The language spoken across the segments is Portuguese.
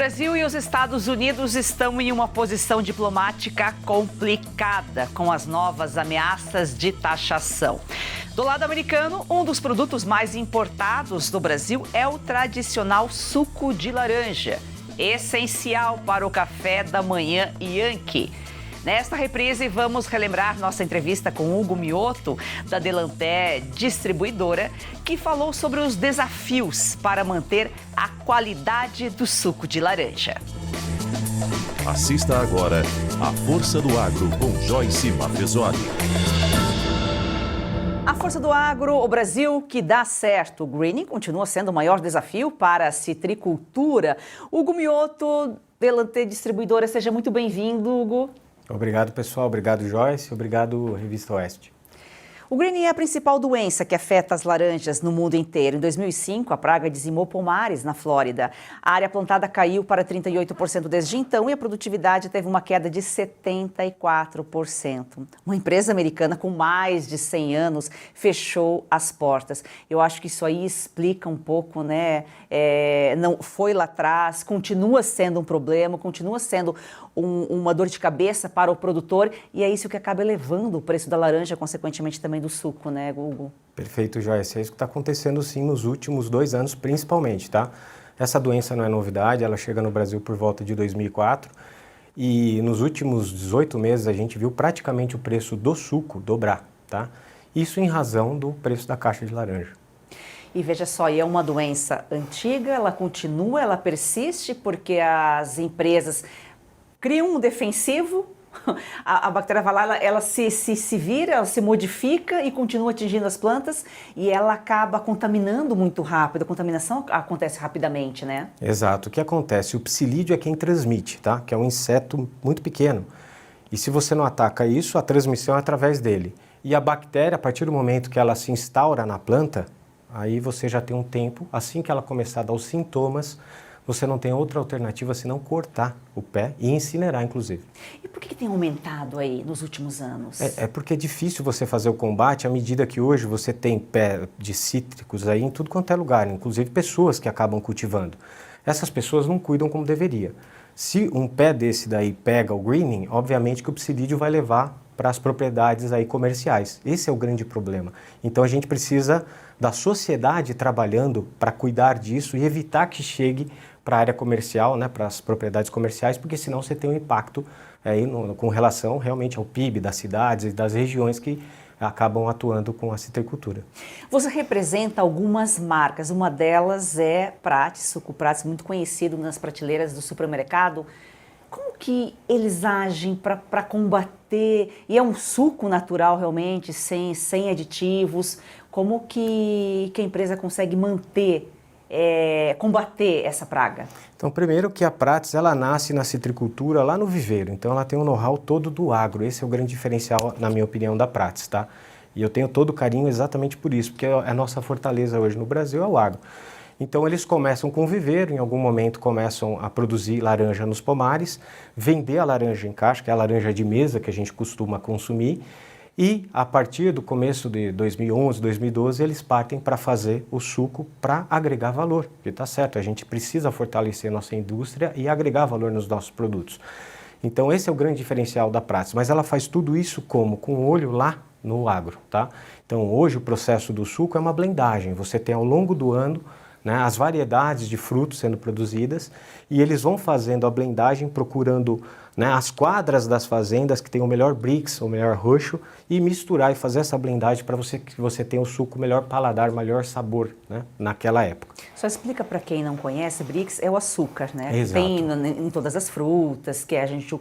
Brasil e os Estados Unidos estão em uma posição diplomática complicada com as novas ameaças de taxação. Do lado americano, um dos produtos mais importados do Brasil é o tradicional suco de laranja, essencial para o café da manhã Yankee. Nesta reprise, vamos relembrar nossa entrevista com Hugo Mioto, da Delanté Distribuidora, que falou sobre os desafios para manter a qualidade do suco de laranja. Assista agora a Força do Agro com Joyce Maffezoli. A Força do Agro, o Brasil que dá certo. O greening continua sendo o maior desafio para a citricultura. Hugo Mioto, Delanté Distribuidora, seja muito bem-vindo, Hugo. Obrigado, pessoal. Obrigado, Joyce. Obrigado, Revista Oeste. O greening é a principal doença que afeta as laranjas no mundo inteiro. Em 2005, a praga dizimou pomares na Flórida. A área plantada caiu para 38% desde então e a produtividade teve uma queda de 74%. Uma empresa americana com mais de 100 anos fechou as portas. Eu acho que isso aí explica um pouco, né? Não foi lá atrás, continua sendo um problema, continua sendo uma dor de cabeça para o produtor e é isso que acaba elevando o preço da laranja, consequentemente também do suco, né, Hugo? Perfeito, Joyce. É isso que está acontecendo, sim, nos últimos 2 anos, principalmente, tá? Essa doença não é novidade, ela chega no Brasil por volta de 2004 e nos últimos 18 meses a gente viu praticamente o preço do suco dobrar, tá? Isso em razão do preço da caixa de laranja. E veja só, é uma doença antiga, ela continua, ela persiste porque as empresas criam um defensivo, a bactéria vai lá, ela se vira, ela se modifica e continua atingindo as plantas e ela acaba contaminando muito rápido, a contaminação acontece rapidamente, né? Exato. O que acontece? O psilídeo é quem transmite, tá? Que é um inseto muito pequeno. E se você não ataca isso, a transmissão é através dele. E a bactéria, a partir do momento que ela se instaura na planta, aí você já tem um tempo, assim que ela começar a dar os sintomas, você não tem outra alternativa senão cortar o pé e incinerar, inclusive. E por que tem aumentado aí nos últimos anos? É porque é difícil você fazer o combate à medida que hoje você tem pé de cítricos aí em tudo quanto é lugar, inclusive pessoas que acabam cultivando. Essas pessoas não cuidam como deveria. Se um pé desse daí pega o greening, obviamente que o psilídeo vai levar para as propriedades aí comerciais. Esse é o grande problema. Então a gente precisa da sociedade trabalhando para cuidar disso e evitar que chegue para a área comercial, né, para as propriedades comerciais, porque senão você tem um impacto aí com relação realmente ao PIB das cidades e das regiões que acabam atuando com a citricultura. Você representa algumas marcas, uma delas é Prats, suco Prats, muito conhecido nas prateleiras do supermercado. Como que eles agem para combater, e é um suco natural realmente, sem aditivos, como que a empresa consegue combater essa praga? Então, primeiro que a Prats, ela nasce na citricultura lá no viveiro, então ela tem um know-how todo do agro, esse é o grande diferencial, na minha opinião, da Prats, tá? E eu tenho todo o carinho exatamente por isso, porque a nossa fortaleza hoje no Brasil é o agro. Então eles começam com viveiro, em algum momento começam a produzir laranja nos pomares, vender a laranja em caixa, que é a laranja de mesa que a gente costuma consumir, e a partir do começo de 2011, 2012, eles partem para fazer o suco para agregar valor, porque está certo, a gente precisa fortalecer nossa indústria e agregar valor nos nossos produtos. Então esse é o grande diferencial da Prats, mas ela faz tudo isso como? Com o olho lá no agro, tá? Então hoje o processo do suco é uma blendagem, você tem ao longo do ano, né, as variedades de frutos sendo produzidas e eles vão fazendo a blendagem procurando, né, as quadras das fazendas que tem o melhor Brix, o melhor roxo e misturar e fazer essa blendagem para que você tenha o suco melhor paladar, melhor sabor, né, naquela época. Só explica para quem não conhece, Brix é o açúcar, né? Exato. Tem em todas as frutas, que a gente,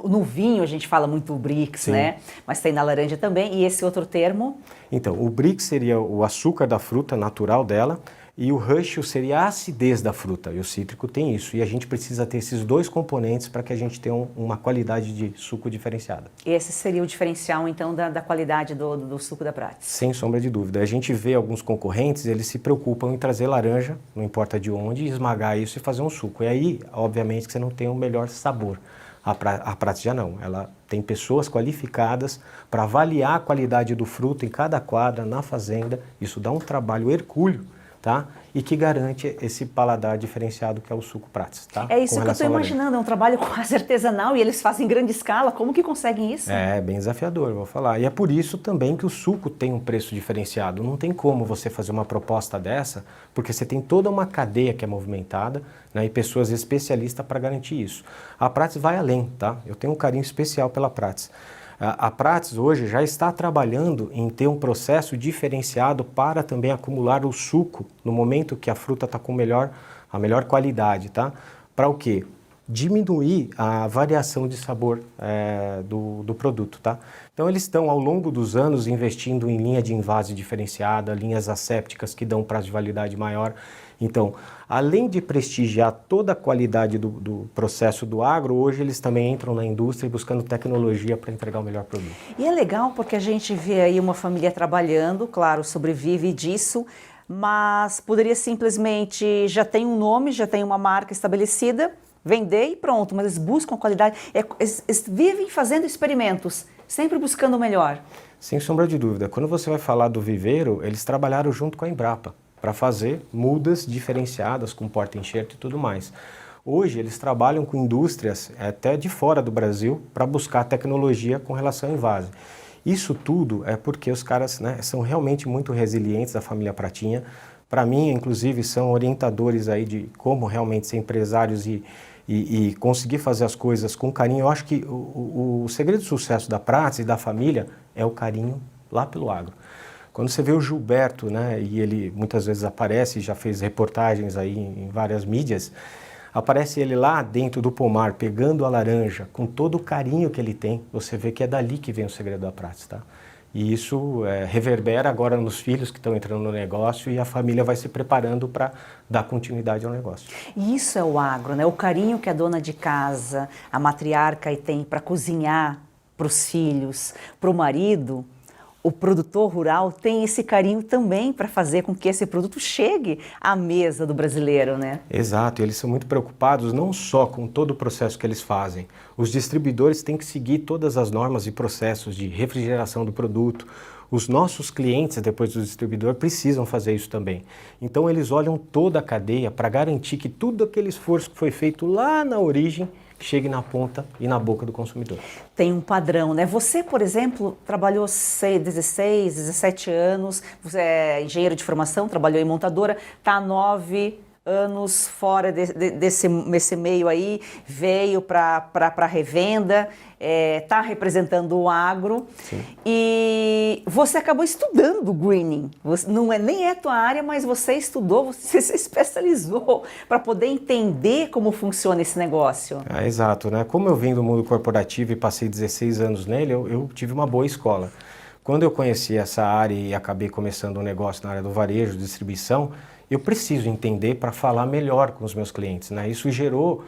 no vinho a gente fala muito Brix, Sim. né? Mas tem na laranja também, e esse outro termo? Então, o Brix seria o açúcar da fruta natural dela, e o Rush seria a acidez da fruta, e o cítrico tem isso. E a gente precisa ter esses dois componentes para que a gente tenha uma qualidade de suco diferenciada. Esse seria o diferencial, então, da qualidade do suco da Prats? Sem sombra de dúvida. A gente vê alguns concorrentes, eles se preocupam em trazer laranja, não importa de onde, esmagar isso e fazer um suco. E aí, obviamente, que você não tem o melhor sabor. A Prats já não. Ela tem pessoas qualificadas para avaliar a qualidade do fruto em cada quadra, na fazenda. Isso dá um trabalho hercúleo tá? E que garante esse paladar diferenciado que é o suco Prats, tá? É isso Com que eu estou relação à laranja. imaginando, é um trabalho quase artesanal e eles fazem em grande escala. Como que conseguem isso? É bem desafiador, vou falar. E é por isso também que o suco tem um preço diferenciado. Não tem como você fazer uma proposta dessa, porque você tem toda uma cadeia que é movimentada, né, e pessoas especialistas para garantir isso. A Prats vai além, tá? Eu tenho um carinho especial pela Prats. A Prats hoje já está trabalhando em ter um processo diferenciado para também acumular o suco no momento que a fruta está com a melhor qualidade, tá? Para o quê? Diminuir a variação de sabor do produto, tá? Então eles estão ao longo dos anos investindo em linha de invase diferenciada, linhas assépticas que dão um prazo de validade maior. Então, além de prestigiar toda a qualidade do processo do agro, hoje eles também entram na indústria buscando tecnologia para entregar o melhor produto. E é legal porque a gente vê aí uma família trabalhando, claro, sobrevive disso, mas poderia simplesmente, já tem um nome, já tem uma marca estabelecida, vender e pronto, mas eles buscam a qualidade, eles vivem fazendo experimentos, sempre buscando o melhor. Sem sombra de dúvida. Quando você vai falar do viveiro, eles trabalharam junto com a Embrapa para fazer mudas diferenciadas com porta-enxerto e tudo mais. Hoje eles trabalham com indústrias até de fora do Brasil para buscar tecnologia com relação ao invase. Isso tudo é porque os caras, né, são realmente muito resilientes, da família Pratinha. Para mim, inclusive, são orientadores aí de como realmente ser empresários e conseguir fazer as coisas com carinho. Eu acho que o segredo do sucesso da Prats e da família é o carinho lá pelo agro. Quando você vê o Gilberto, né, e ele muitas vezes aparece, já fez reportagens aí em várias mídias, aparece ele lá dentro do pomar, pegando a laranja, com todo o carinho que ele tem, você vê que é dali que vem o segredo da Prats, tá? E isso reverbera agora nos filhos que estão entrando no negócio e a família vai se preparando para dar continuidade ao negócio. E isso é o agro, né? O carinho que a dona de casa, a matriarca tem para cozinhar para os filhos, para o marido. O produtor rural tem esse carinho também para fazer com que esse produto chegue à mesa do brasileiro, né? Exato, e eles são muito preocupados não só com todo o processo que eles fazem. Os distribuidores têm que seguir todas as normas e processos de refrigeração do produto. Os nossos clientes, depois do distribuidor, precisam fazer isso também. Então eles olham toda a cadeia para garantir que tudo aquele esforço que foi feito lá na origem chegue na ponta e na boca do consumidor. Tem um padrão, né? Você, por exemplo, trabalhou 16, 17 anos, você é engenheiro de formação, trabalhou em montadora, está há 9 anos fora desse meio aí, veio para a revenda, está representando o agro. Sim. E você acabou estudando o greening. Nem é tua área, mas você estudou, você se especializou para poder entender como funciona esse negócio. Exato, né? Como eu vim do mundo corporativo e passei 16 anos nele, eu tive uma boa escola. Quando eu conheci essa área e acabei começando um negócio na área do varejo, distribuição, eu preciso entender para falar melhor com os meus clientes, né? Isso gerou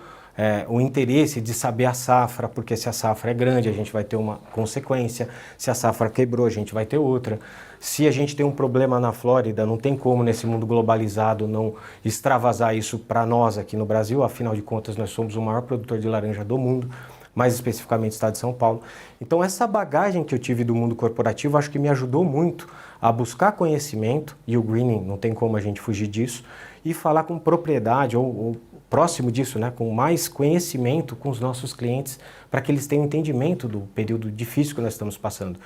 o interesse de saber a safra, porque se a safra é grande, a gente vai ter uma consequência. Se a safra quebrou, a gente vai ter outra. Se a gente tem um problema na Flórida, não tem como nesse mundo globalizado não extravasar isso para nós aqui no Brasil. Afinal de contas, nós somos o maior produtor de laranja do mundo, mais especificamente o estado de São Paulo. Então essa bagagem que eu tive do mundo corporativo, acho que me ajudou muito a buscar conhecimento, e o greening não tem como a gente fugir disso, e falar com propriedade ou próximo disso, né, com mais conhecimento com os nossos clientes, para que eles tenham entendimento do período difícil que nós estamos passando.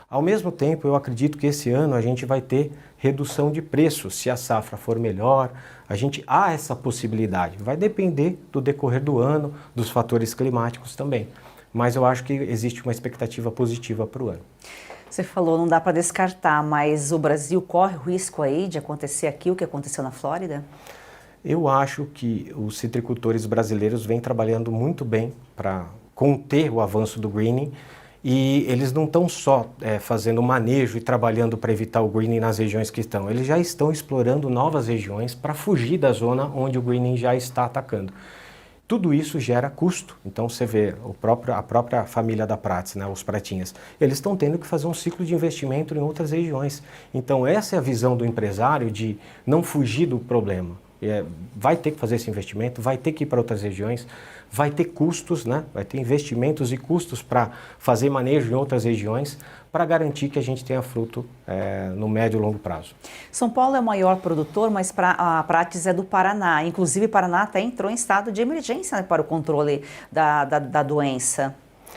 Ao mesmo tempo, eu acredito que esse ano a gente vai ter redução de preço. Se a safra for melhor, há essa possibilidade. Vai depender do decorrer do ano, dos fatores climáticos também. Mas eu acho que existe uma expectativa positiva para o ano. Você falou, não dá para descartar, mas o Brasil corre o risco aí de acontecer aqui o que aconteceu na Flórida? Eu acho que os citricultores brasileiros vêm trabalhando muito bem para conter o avanço do greening. E eles não estão só fazendo manejo e trabalhando para evitar o greening nas regiões que estão. Eles já estão explorando novas regiões para fugir da zona onde o greening já está atacando. Tudo isso gera custo. Então você vê a própria família da Prats, né, os Pratinhas, eles estão tendo que fazer um ciclo de investimento em outras regiões. Então essa é a visão do empresário de não fugir do problema. vai ter que fazer esse investimento, vai ter que ir para outras regiões, vai ter custos, né? Vai ter investimentos e custos para fazer manejo em outras regiões, para garantir que a gente tenha fruto no médio e longo prazo. São Paulo é o maior produtor, mas a Prates é do Paraná. Inclusive, o Paraná até entrou em estado de emergência, né, para o controle da doença.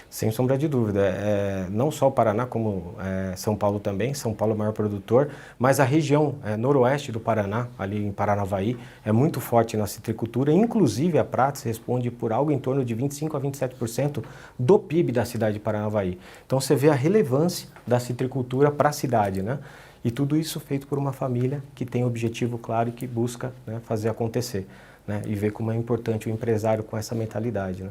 Sem sombra de dúvida. Não só o Paraná, como São Paulo também. São Paulo é o maior produtor, mas a região noroeste do Paraná, ali em Paranavaí, é muito forte na citricultura. Inclusive, a Prates responde por algo em torno de 25% a 27% do PIB da cidade de Paranavaí. Então, você vê a relevância da citricultura para a cidade, né? E tudo isso feito por uma família que tem objetivo claro e que busca, né, fazer acontecer, né? E ver como é importante o empresário com essa mentalidade, né?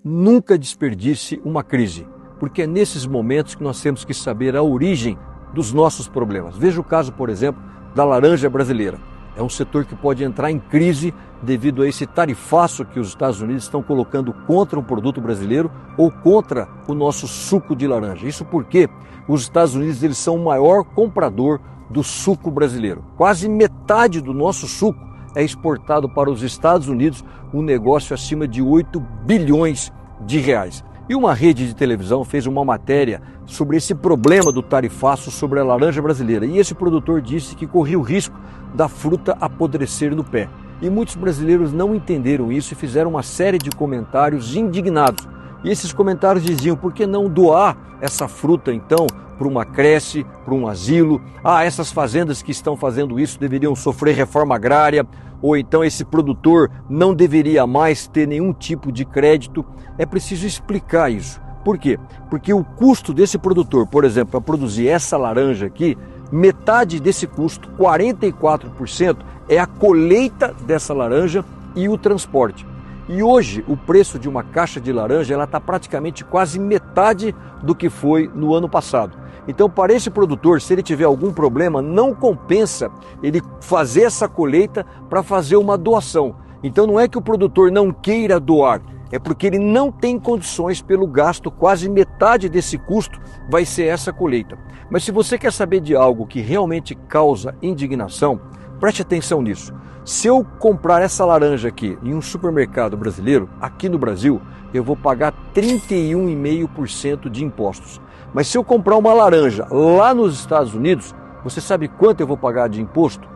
Nunca desperdice uma crise, porque é nesses momentos que nós temos que saber a origem dos nossos problemas. Veja o caso, por exemplo, da laranja brasileira. É um setor que pode entrar em crise devido a esse tarifaço que os Estados Unidos estão colocando contra um produto brasileiro ou contra o nosso suco de laranja. Isso porque os Estados Unidos eles são o maior comprador do suco brasileiro. Quase metade do nosso suco é exportado para os Estados Unidos, um negócio acima de 8 bilhões de reais. E uma rede de televisão fez uma matéria sobre esse problema do tarifaço sobre a laranja brasileira. E esse produtor disse que corria o risco da fruta apodrecer no pé. E muitos brasileiros não entenderam isso e fizeram uma série de comentários indignados. E esses comentários diziam, por que não doar essa fruta então para uma creche, para um asilo? Essas fazendas que estão fazendo isso deveriam sofrer reforma agrária, ou então esse produtor não deveria mais ter nenhum tipo de crédito. É preciso explicar isso. Por quê? Porque o custo desse produtor, por exemplo, para produzir essa laranja aqui, metade desse custo, 44%, é a colheita dessa laranja e o transporte. E hoje o preço de uma caixa de laranja está praticamente quase metade do que foi no ano passado. Então, para esse produtor, se ele tiver algum problema, não compensa ele fazer essa colheita para fazer uma doação. Então não é que o produtor não queira doar, é porque ele não tem condições pelo gasto, quase metade desse custo vai ser essa colheita. Mas se você quer saber de algo que realmente causa indignação, preste atenção nisso. Se eu comprar essa laranja aqui em um supermercado brasileiro, aqui no Brasil, eu vou pagar 31,5% de impostos. Mas se eu comprar uma laranja lá nos Estados Unidos, você sabe quanto eu vou pagar de imposto?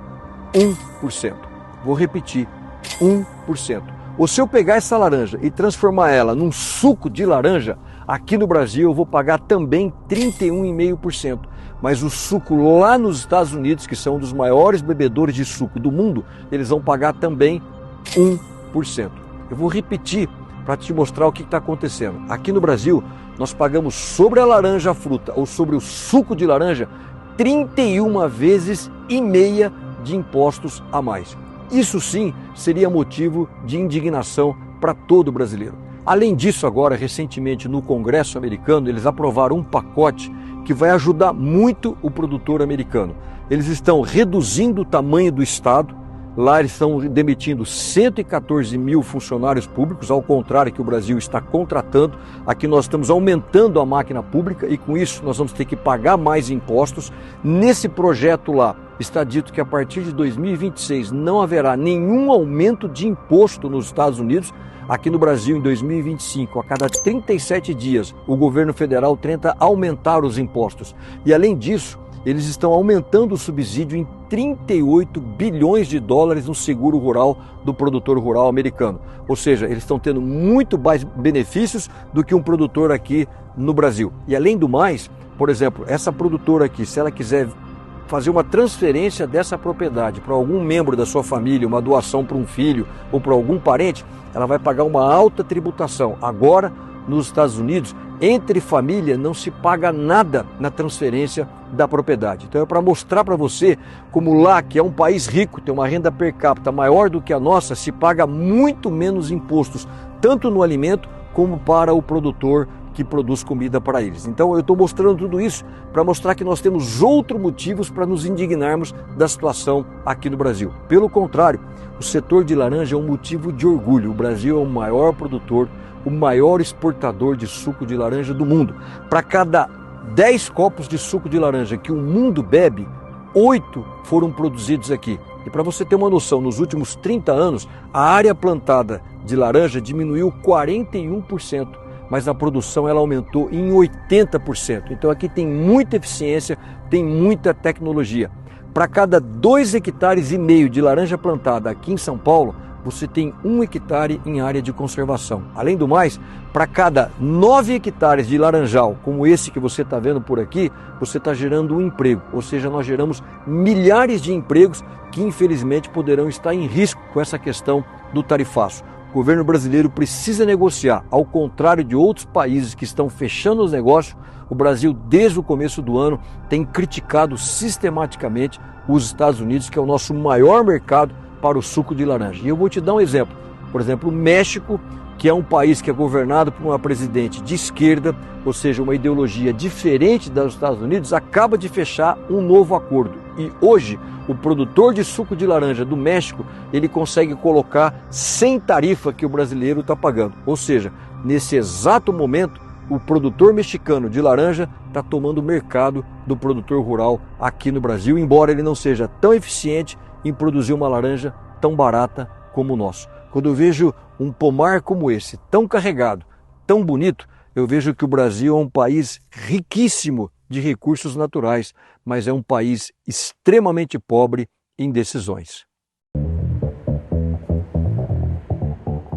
1%. Vou repetir, 1%. Ou se eu pegar essa laranja e transformar ela num suco de laranja, aqui no Brasil eu vou pagar também 31,5%. Mas o suco lá nos Estados Unidos, que são um dos maiores bebedores de suco do mundo, eles vão pagar também 1%. Eu vou repetir para te mostrar o que está acontecendo. Aqui no Brasil, nós pagamos sobre a laranja a fruta ou sobre o suco de laranja 31,5 vezes de impostos a mais. Isso sim seria motivo de indignação para todo brasileiro. Além disso, agora, recentemente no Congresso americano, eles aprovaram um pacote que vai ajudar muito o produtor americano. Eles estão reduzindo o tamanho do Estado. Lá eles estão demitindo 114 mil funcionários públicos, ao contrário que o Brasil está contratando. Aqui nós estamos aumentando a máquina pública e com isso nós vamos ter que pagar mais impostos. Nesse projeto lá está dito que a partir de 2026 não haverá nenhum aumento de imposto nos Estados Unidos. Aqui no Brasil, em 2025, a cada 37 dias, o governo federal tenta aumentar os impostos. E além disso, eles estão aumentando o subsídio em 38 bilhões de dólares no seguro rural do produtor rural americano. Ou seja, eles estão tendo muito mais benefícios do que um produtor aqui no Brasil. E além do mais, por exemplo, essa produtora aqui, se ela quiser fazer uma transferência dessa propriedade para algum membro da sua família, uma doação para um filho ou para algum parente, ela vai pagar uma alta tributação. Agora, nos Estados Unidos, entre família não se paga nada na transferência da propriedade. Então é para mostrar para você como lá, que é um país rico, tem uma renda per capita maior do que a nossa, se paga muito menos impostos, tanto no alimento como para o produtor que produz comida para eles. Então eu estou mostrando tudo isso para mostrar que nós temos outros motivos para nos indignarmos da situação aqui no Brasil. Pelo contrário, o setor de laranja é um motivo de orgulho. O Brasil é o maior produtor, o maior exportador de suco de laranja do mundo. Para cada 10 copos de suco de laranja que o mundo bebe, 8 foram produzidos aqui. E para você ter uma noção, nos últimos 30 anos, a área plantada de laranja diminuiu 41%, mas a produção ela aumentou em 80%. Então aqui tem muita eficiência, tem muita tecnologia. Para cada 2,5 hectares de laranja plantada aqui em São Paulo, você tem 1 hectare em área de conservação. Além do mais, para cada 9 hectares de laranjal, como esse que você está vendo por aqui, você está gerando um emprego. Ou seja, nós geramos milhares de empregos que infelizmente poderão estar em risco com essa questão do tarifaço. O governo brasileiro precisa negociar, ao contrário de outros países que estão fechando os negócios. O Brasil, desde o começo do ano, tem criticado sistematicamente os Estados Unidos, que é o nosso maior mercado para o suco de laranja. E eu vou te dar um exemplo. Por exemplo, o México, que é um país que é governado por uma presidente de esquerda, ou seja, uma ideologia diferente dos Estados Unidos, acaba de fechar um novo acordo. E hoje, o produtor de suco de laranja do México, ele consegue colocar sem tarifa que o brasileiro está pagando. Ou seja, nesse exato momento, o produtor mexicano de laranja está tomando o mercado do produtor rural aqui no Brasil, embora ele não seja tão eficiente em produzir uma laranja tão barata como o nosso. Quando eu vejo um pomar como esse, tão carregado, tão bonito, eu vejo que o Brasil é um país riquíssimo de recursos naturais, mas é um país extremamente pobre em decisões.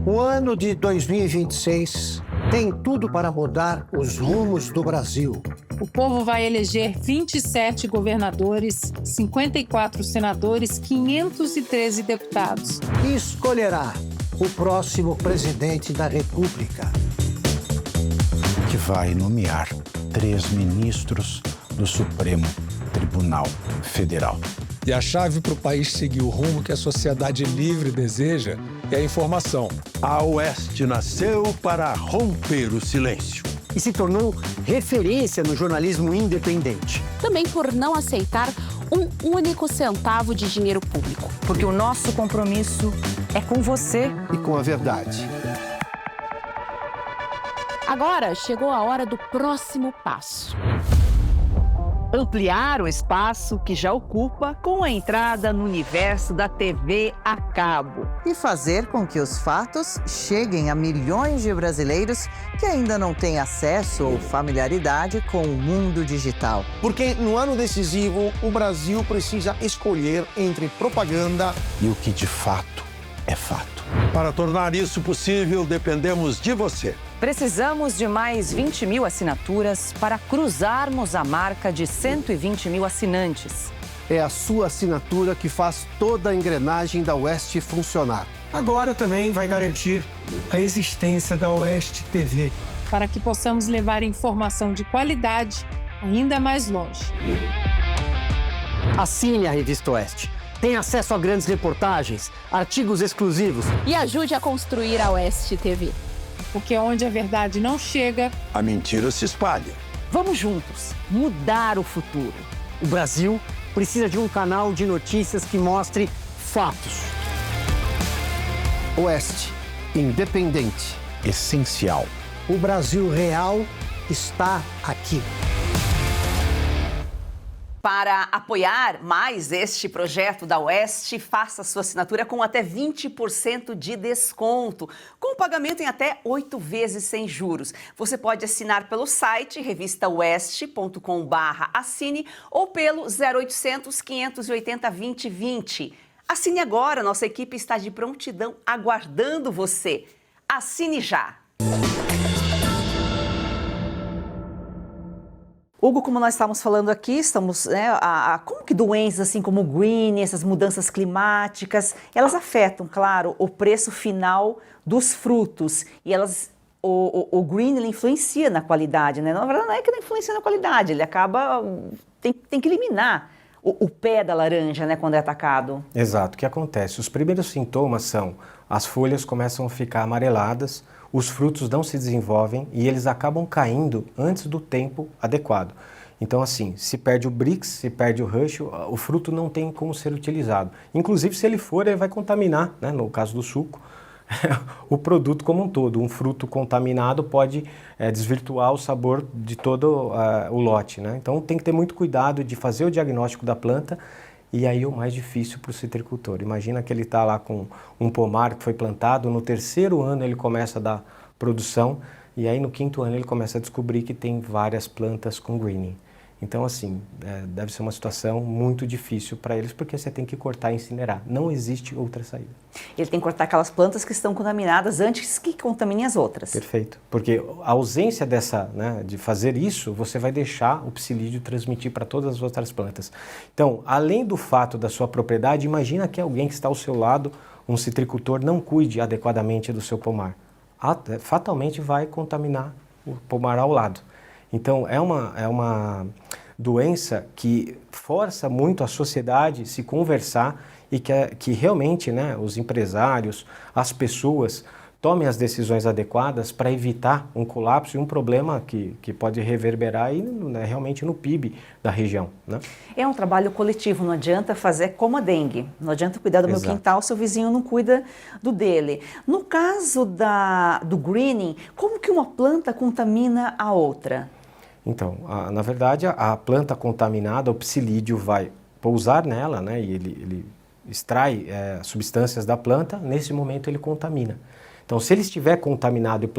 O ano de 2026 tem tudo para mudar os rumos do Brasil. O povo vai eleger 27 governadores, 54 senadores, 513 deputados. E escolherá o próximo presidente da República. Que vai nomear 3 ministros do Supremo Tribunal Federal. E a chave para o país seguir o rumo que a sociedade livre deseja é a informação. A Oeste nasceu para romper o silêncio. E se tornou referência no jornalismo independente. Também por não aceitar um único centavo de dinheiro público. Porque o nosso compromisso é com você e com a verdade. Agora chegou a hora do próximo passo. Ampliar o espaço que já ocupa com a entrada no universo da TV a cabo. E fazer com que os fatos cheguem a milhões de brasileiros que ainda não têm acesso ou familiaridade com o mundo digital. Porque no ano decisivo, o Brasil precisa escolher entre propaganda e o que de fato é fato. Para tornar isso possível, dependemos de você. Precisamos de mais 20 mil assinaturas para cruzarmos a marca de 120 mil assinantes. É a sua assinatura que faz toda a engrenagem da Oeste funcionar. Agora também vai garantir a existência da Oeste TV. Para que possamos levar informação de qualidade ainda mais longe. Assine a Revista Oeste. Tem acesso a grandes reportagens, artigos exclusivos. E ajude a construir a Oeste TV. Porque onde a verdade não chega, a mentira se espalha. Vamos juntos mudar o futuro. O Brasil precisa de um canal de notícias que mostre fatos. Oeste, independente, essencial. O Brasil real está aqui. Para apoiar mais este projeto da Oeste, faça sua assinatura com até 20% de desconto, com pagamento em até 8 vezes sem juros. Você pode assinar pelo site revistaoeste.com/assine ou pelo 0800 580 2020. Assine agora, nossa equipe está de prontidão aguardando você. Assine já! Hugo, como nós estamos falando aqui, estamos, como que doenças assim como o green, essas mudanças climáticas, elas afetam, claro, o preço final dos frutos e o green ele influencia na qualidade, né? Na verdade não é que ele influencia na qualidade, ele acaba, tem que eliminar o pé da laranja, né, quando é atacado. Exato, o que acontece? Os primeiros sintomas são as folhas começam a ficar amareladas, os frutos não se desenvolvem e eles acabam caindo antes do tempo adequado. Então, assim, se perde o Brix, se perde o Rush, o fruto não tem como ser utilizado. Inclusive, se ele for, ele vai contaminar, né, no caso do suco, o produto como um todo. Um fruto contaminado pode desvirtuar o sabor de todo o lote, né? Então tem que ter muito cuidado de fazer o diagnóstico da planta. E aí o mais difícil para o citricultor. Imagina que ele está lá com um pomar que foi plantado, no 3º ano ele começa a dar produção, e aí no 5º ano ele começa a descobrir que tem várias plantas com greening. Então, assim, deve ser uma situação muito difícil para eles, porque você tem que cortar e incinerar. Não existe outra saída. Ele tem que cortar aquelas plantas que estão contaminadas antes que contaminem as outras. Perfeito. Porque a ausência de fazer isso, você vai deixar o psilídeo transmitir para todas as outras plantas. Então, além do fato da sua propriedade, imagina que alguém que está ao seu lado, um citricultor, não cuide adequadamente do seu pomar. Fatalmente vai contaminar o pomar ao lado. Então, é uma doença que força muito a sociedade se conversar e que realmente, né, os empresários, as pessoas, tomem as decisões adequadas para evitar um colapso e um problema que pode reverberar aí, né, realmente no PIB da região, né? É um trabalho coletivo, não adianta fazer como a dengue. Não adianta cuidar do meu quintal se o vizinho não cuida do dele. No caso do greening, como que uma planta contamina a outra? Então, na verdade, a planta contaminada, o psilídeo vai pousar nela, né, e ele extrai substâncias da planta, nesse momento ele contamina. Então, se ele estiver contaminado e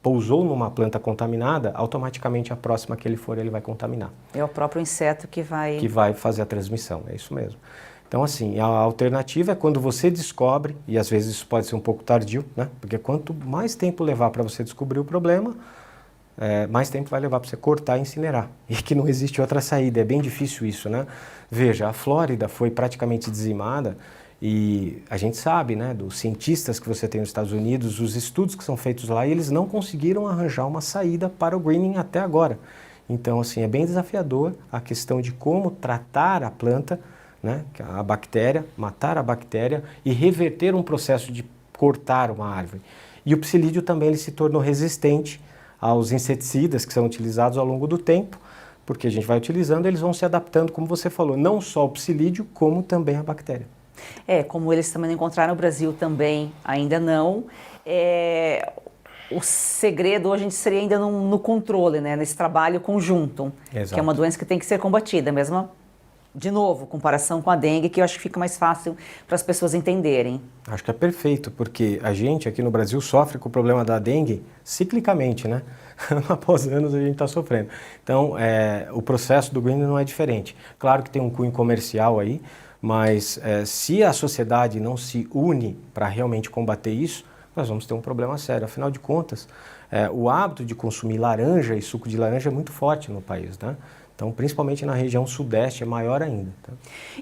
pousou numa planta contaminada, automaticamente a próxima que ele for, ele vai contaminar. É o próprio inseto que vai... Que vai fazer a transmissão, é isso mesmo. Então, assim, a alternativa é quando você descobre, e às vezes isso pode ser um pouco tardio, né, porque quanto mais tempo levar para você descobrir o problema, mais tempo vai levar para você cortar e incinerar. E que não existe outra saída, é bem difícil isso, né? Veja, a Flórida foi praticamente dizimada e a gente sabe, né, dos cientistas que você tem nos Estados Unidos, os estudos que são feitos lá, e eles não conseguiram arranjar uma saída para o greening até agora. Então, assim, é bem desafiador a questão de como tratar a planta, né, a bactéria, matar a bactéria e reverter um processo de cortar uma árvore. E o psilídeo também ele se tornou resistente aos inseticidas que são utilizados ao longo do tempo, porque a gente vai utilizando, eles vão se adaptando, como você falou, não só o psilídeo, como também a bactéria. Como eles também não encontraram no Brasil também, ainda não, o segredo hoje seria ainda no controle, né, nesse trabalho conjunto, Exato. Que é uma doença que tem que ser combatida, mesmo, de novo, comparação com a dengue, que eu acho que fica mais fácil para as pessoas entenderem. Acho que é perfeito, porque a gente aqui no Brasil sofre com o problema da dengue ciclicamente, né? Após anos a gente está sofrendo. Então, o processo do greening não é diferente. Claro que tem um cunho comercial aí, mas se a sociedade não se une para realmente combater isso, nós vamos ter um problema sério. Afinal de contas, o hábito de consumir laranja e suco de laranja é muito forte no país, né? Então, principalmente na região sudeste, é maior ainda. Tá?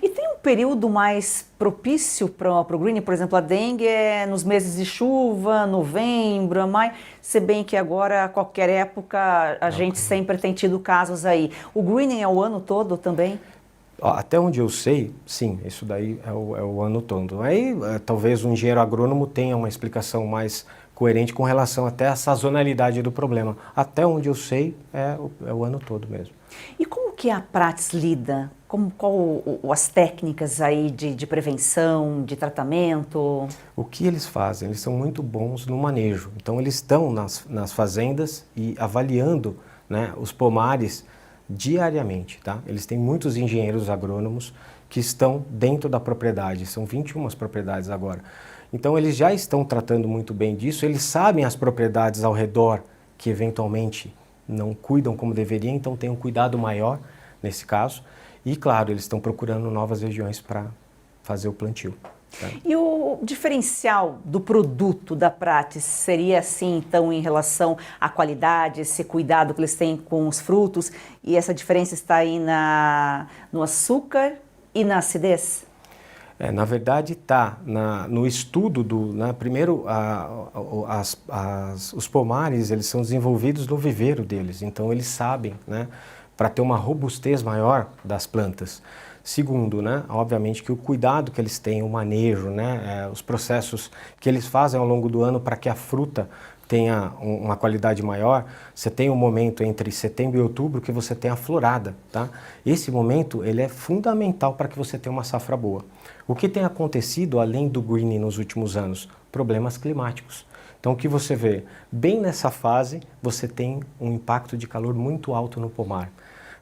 E tem um período mais propício para o greening? Por exemplo, a dengue é nos meses de chuva, novembro, maio, se bem que agora, a qualquer época, a gente sempre tem tido casos aí. O greening é o ano todo também? Até onde eu sei, sim, isso daí é o ano todo. Aí, talvez um engenheiro agrônomo tenha uma explicação mais coerente com relação até à sazonalidade do problema. Até onde eu sei, é o ano todo mesmo. E como que a Prats lida? Qual as técnicas aí de prevenção, de tratamento? O que eles fazem? Eles são muito bons no manejo. Então, eles estão nas fazendas e avaliando, né, os pomares diariamente, tá? Eles têm muitos engenheiros agrônomos que estão dentro da propriedade, são 21 propriedades agora. Então eles já estão tratando muito bem disso, eles sabem as propriedades ao redor que eventualmente não cuidam como deveriam, então tem um cuidado maior nesse caso. E claro, eles estão procurando novas regiões para fazer o plantio. Tá? E o diferencial do produto da Prats seria assim, então, em relação à qualidade, esse cuidado que eles têm com os frutos, e essa diferença está aí no açúcar e na acidez? Na verdade, está no estudo primeiro, os pomares eles são desenvolvidos no viveiro deles, então eles sabem, né, para ter uma robustez maior das plantas. Segundo, né, obviamente que o cuidado que eles têm, o manejo, né, os processos que eles fazem ao longo do ano para que a fruta tenha uma qualidade maior, você tem um momento entre setembro e outubro que você tem a florada, tá? Esse momento, ele é fundamental para que você tenha uma safra boa. O que tem acontecido, além do greening nos últimos anos? Problemas climáticos. Então, o que você vê? Bem nessa fase, você tem um impacto de calor muito alto no pomar.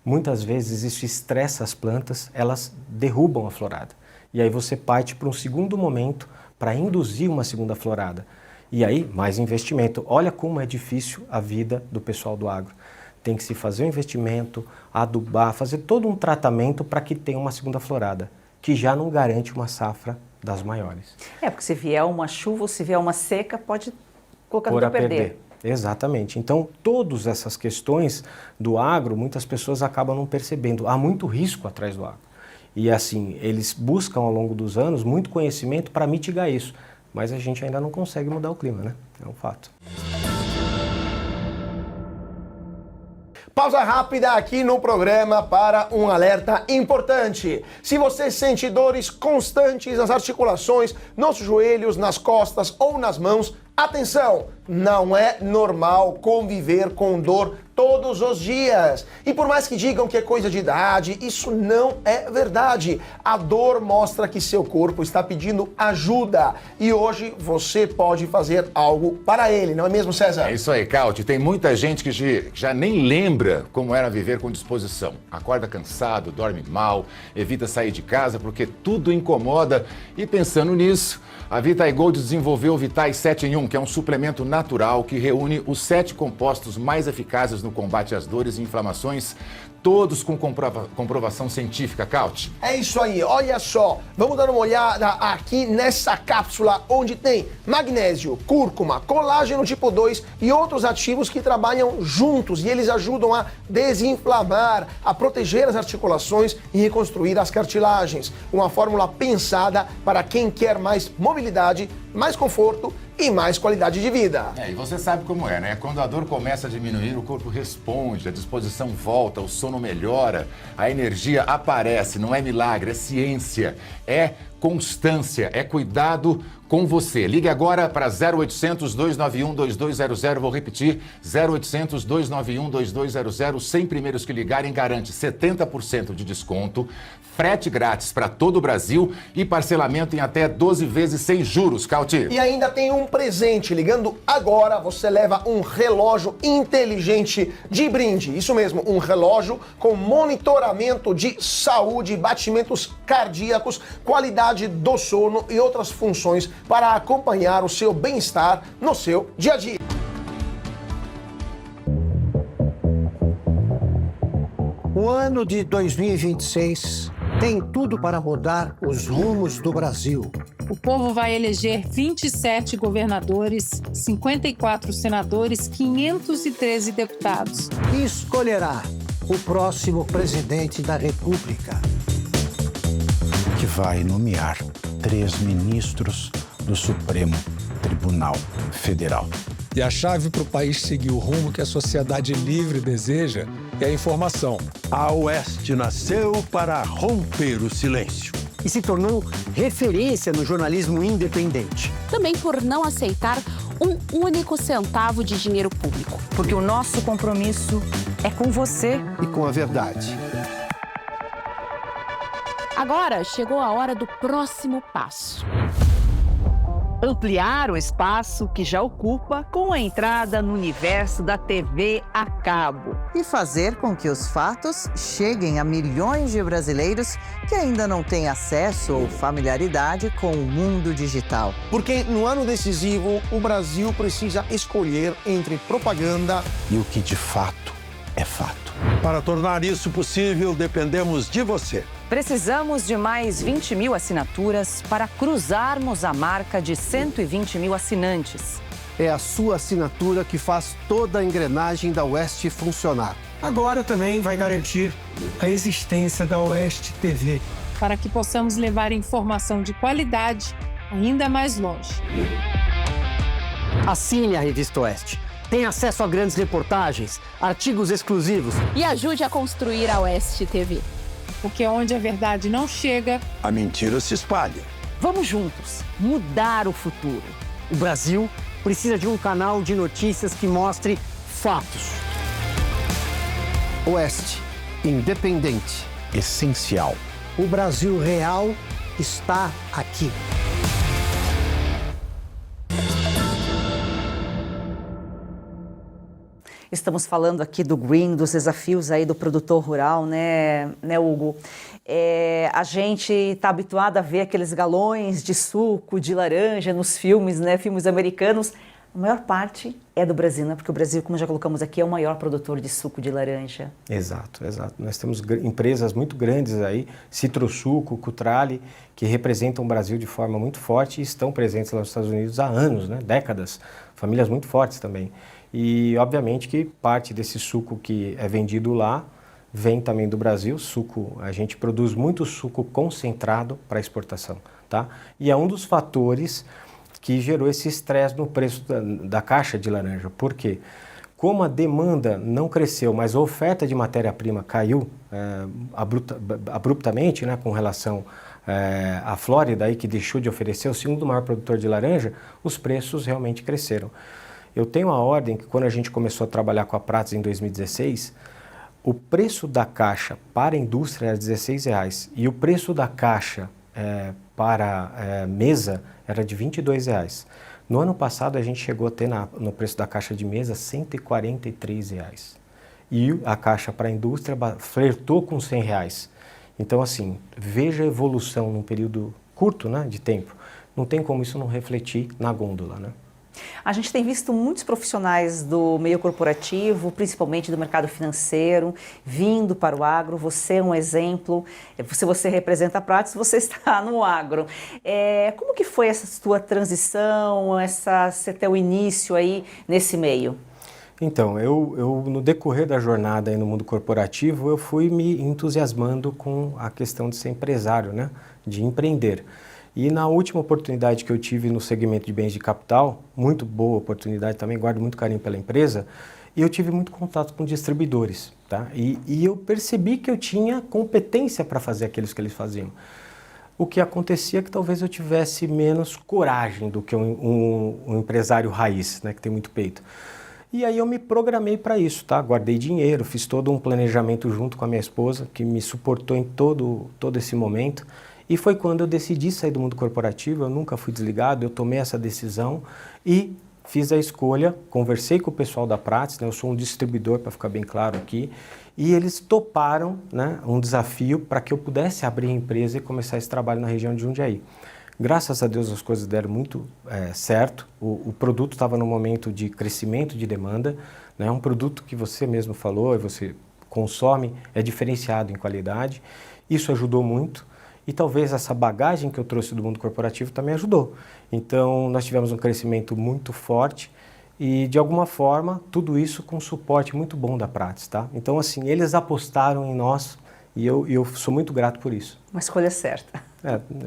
Muitas vezes isso estressa as plantas, elas derrubam a florada. E aí você parte para um segundo momento para induzir uma segunda florada. E aí, mais investimento. Olha como é difícil a vida do pessoal do agro. Tem que se fazer um investimento, adubar, fazer todo um tratamento para que tenha uma segunda florada, que já não garante uma safra das maiores. Porque se vier uma chuva ou se vier uma seca, pode colocar tudo a perder. Exatamente. Então, todas essas questões do agro, muitas pessoas acabam não percebendo. Há muito risco atrás do agro. E assim, eles buscam ao longo dos anos muito conhecimento para mitigar isso. Mas a gente ainda não consegue mudar o clima, né? É um fato. Pausa rápida aqui no programa para um alerta importante. Se você sente dores constantes nas articulações, nos joelhos, nas costas ou nas mãos, atenção! Não é normal conviver com dor todos os dias. E por mais que digam que é coisa de idade, isso não é verdade. A dor mostra que seu corpo está pedindo ajuda. E hoje você pode fazer algo para ele, não é mesmo, César? É isso aí, Cauti. Tem muita gente que já nem lembra como era viver com disposição. Acorda cansado, dorme mal, evita sair de casa porque tudo incomoda. E pensando nisso, a Vitae Gold desenvolveu o Vitae 7 em 1, que é um suplemento natural que reúne os 7 compostos mais eficazes no combate às dores e inflamações, todos com comprovação científica, Cauti. É isso aí, olha só, vamos dar uma olhada aqui nessa cápsula onde tem magnésio, cúrcuma, colágeno tipo 2 e outros ativos que trabalham juntos e eles ajudam a desinflamar, a proteger as articulações e reconstruir as cartilagens. Uma fórmula pensada para quem quer mais mobilidade, mais conforto e mais qualidade de vida. E você sabe como é, né? Quando a dor começa a diminuir, o corpo responde, a disposição volta, o sono melhora, a energia aparece, não é milagre, é ciência, é constância, é cuidado com você. Ligue agora para 0800 291 2200, vou repetir, 0800 291 2200, 100 primeiros que ligarem garante 70% de desconto, frete grátis para todo o Brasil e parcelamento em até 12 vezes sem juros, Cauti. E ainda tem um presente, ligando agora você leva um relógio inteligente de brinde, isso mesmo, um relógio com monitoramento de saúde, batimentos cardíacos, qualidade do sono e outras funções para acompanhar o seu bem-estar no seu dia a dia. O ano de 2026 tem tudo para mudar os rumos do Brasil. O povo vai eleger 27 governadores, 54 senadores, 513 deputados. E escolherá o próximo presidente da República. Que vai nomear 3 ministros do Supremo Tribunal Federal. E a chave para o país seguir o rumo que a sociedade livre deseja é a informação. A Oeste nasceu para romper o silêncio. E se tornou referência no jornalismo independente. Também por não aceitar um único centavo de dinheiro público. Porque o nosso compromisso é com você e com a verdade. Agora chegou a hora do próximo passo. Ampliar o espaço que já ocupa com a entrada no universo da TV a cabo. E fazer com que os fatos cheguem a milhões de brasileiros que ainda não têm acesso ou familiaridade com o mundo digital. Porque no ano decisivo, o Brasil precisa escolher entre propaganda e o que de fato é fato. Para tornar isso possível, dependemos de você. Precisamos de mais 20 mil assinaturas para cruzarmos a marca de 120 mil assinantes. É a sua assinatura que faz toda a engrenagem da Oeste funcionar. Agora também vai garantir a existência da Oeste TV. Para que possamos levar informação de qualidade ainda mais longe. Assine a Revista Oeste. Tem acesso a grandes reportagens, artigos exclusivos. E ajude a construir a Oeste TV. Porque onde a verdade não chega, a mentira se espalha. Vamos juntos mudar o futuro. O Brasil precisa de um canal de notícias que mostre fatos. Oeste, independente. Essencial. O Brasil real está aqui. Estamos falando aqui do green, dos desafios aí do produtor rural, né Hugo? A gente está habituado a ver aqueles galões de suco de laranja nos filmes, né? Filmes americanos. A maior parte é do Brasil, né? Porque o Brasil, como já colocamos aqui, é o maior produtor de suco de laranja. Exato, exato. Nós temos empresas muito grandes aí, Citrosuco, Cutrale, que representam o Brasil de forma muito forte e estão presentes lá nos Estados Unidos há anos, né? Décadas. Famílias muito fortes também. E, obviamente, que parte desse suco que é vendido lá vem também do Brasil. Suco, a gente produz muito suco concentrado para exportação, tá? E é um dos fatores que gerou esse estresse no preço da caixa de laranja. Por quê? Como a demanda não cresceu, mas a oferta de matéria-prima caiu abruptamente, né, com relação à Flórida, aí, que deixou de oferecer o segundo maior produtor de laranja, os preços realmente cresceram. Eu tenho a ordem que quando a gente começou a trabalhar com a Prats em 2016, o preço da caixa para a indústria era R$16 e o preço da caixa para mesa era de R$22. No ano passado a gente chegou a ter no preço da caixa de mesa R$143. E a caixa para a indústria flertou com R$100. Então assim, veja a evolução num período curto, né, de tempo. Não tem como isso não refletir na gôndola, né? A gente tem visto muitos profissionais do meio corporativo, principalmente do mercado financeiro, vindo para o agro. Você é um exemplo. Se você representa a Prats, você está no agro. Como que foi essa sua transição, esse teu início aí nesse meio? Então, eu no decorrer da jornada aí no mundo corporativo, eu fui me entusiasmando com a questão de ser empresário, né? De empreender. E na última oportunidade que eu tive no segmento de bens de capital, muito boa oportunidade também, guardo muito carinho pela empresa, e eu tive muito contato com distribuidores, tá? E eu percebi que eu tinha competência para fazer aquilo que eles faziam. O que acontecia é que talvez eu tivesse menos coragem do que um empresário raiz, né, que tem muito peito. E aí eu me programei para isso, tá? Guardei dinheiro, fiz todo um planejamento junto com a minha esposa, que me suportou em todo esse momento. E foi quando eu decidi sair do mundo corporativo, eu nunca fui desligado, eu tomei essa decisão e fiz a escolha, conversei com o pessoal da Prats, né, eu sou um distribuidor, para ficar bem claro aqui, e eles toparam, né, um desafio para que eu pudesse abrir a empresa e começar esse trabalho na região de Jundiaí. Graças a Deus as coisas deram muito certo, o produto estava num momento de crescimento de demanda, né, um produto que você mesmo falou, você consome, é diferenciado em qualidade, isso ajudou muito. E talvez essa bagagem que eu trouxe do mundo corporativo também ajudou. Então, nós tivemos um crescimento muito forte e, de alguma forma, tudo isso com suporte muito bom da Prats, tá? Então, assim, eles apostaram em nós e eu sou muito grato por isso. Uma escolha certa.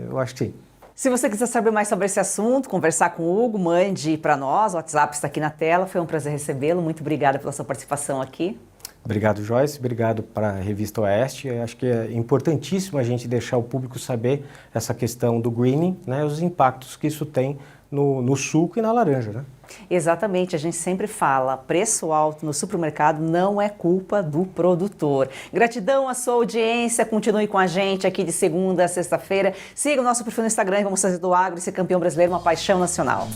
Eu acho que sim. Se você quiser saber mais sobre esse assunto, conversar com o Hugo, mande para nós, o WhatsApp está aqui na tela. Foi um prazer recebê-lo. Muito obrigada pela sua participação aqui. Obrigado, Joyce. Obrigado para a Revista Oeste. Eu acho que é importantíssimo a gente deixar o público saber essa questão do greening, né, os impactos que isso tem no suco e na laranja, né? Exatamente, a gente sempre fala, preço alto no supermercado não é culpa do produtor. Gratidão à sua audiência, continue com a gente aqui de segunda a sexta-feira. Siga o nosso perfil no Instagram, vamos fazer do agro e ser campeão brasileiro, uma paixão nacional.